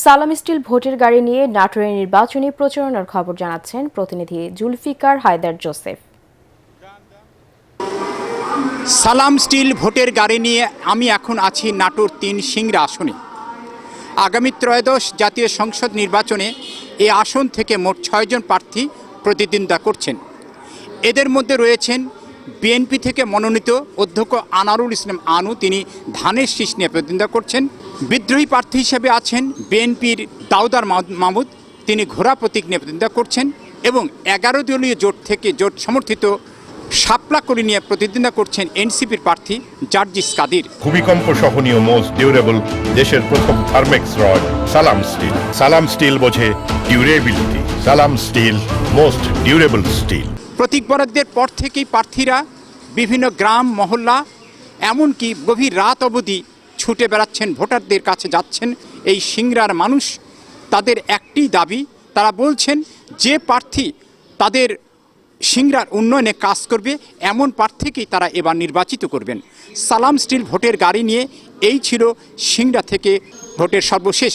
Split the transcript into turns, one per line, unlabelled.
সালাম স্টিল ভোটের গাড়ি নিয়ে নাটোরে নির্বাচনী প্রচারণার খবর জানাচ্ছেন প্রতিনিধি জুলফিকার হায়দার জোসেফ।
সালাম স্টিল ভোটের গাড়ি নিয়ে আমি এখন আছি নাটোর ৩ সিংড়া আসনে। আগামী ত্রয়োদশ জাতীয় সংসদ নির্বাচনে এই আসন থেকে মোট ৬ জন প্রার্থী প্রতিদ্বন্দ্বিতা করছেন। এদের মধ্যে রয়েছেন বিএনপি থেকে মনোনীত অধ্যক্ষ আনারুল ইসলাম আনু, তিনি ধানের শীষ নিয়ে প্রতিদ্বন্দ্বিতা করছেন। বিদ্রোহী প্রার্থী হিসেবে আছেন বিএনপির দাউদার মাহমুদ, তিনি ঘোড়া প্রতীক নিয়ে প্রতিদ্বন্দ্বিতা করছেন। এবং ১১ দলীয় জোট থেকে জোট সমর্থিত শাপলা করি নিয়ে প্রতিদ্বন্দ্বিতা করছেন এনসিপির প্রার্থী জার্জিস কাদির।
ভূমিকম্প সহনীয় মোস্ট ডিউরেবল দেশের প্রথম থার্মেক্স রড সালাম স্টিল। সালাম স্টিল বোঝে ডিউরেবিলিটি। সালাম স্টিল মোস্ট ডিউরেবল স্টিল।
প্রতীক বরাদ্দের পর থেকেই প্রার্থীরা বিভিন্ন গ্রাম মহল্লা এমনকি গভীর রাত অবধি ছুটে বেড়াচ্ছেন, ভোটারদের কাছে যাচ্ছেন। এই সিংড়ার মানুষ, তাদের একটি দাবি, তারা বলছেন যে প্রার্থী তাদের সিংড়ার উন্নয়নে কাজ করবে এমন প্রার্থীকেই তারা এবার নির্বাচিত করবেন। সালাম স্টিল ভোটের গাড়ি নিয়ে এই ছিল সিংড়া থেকে ভোটের সর্বশেষ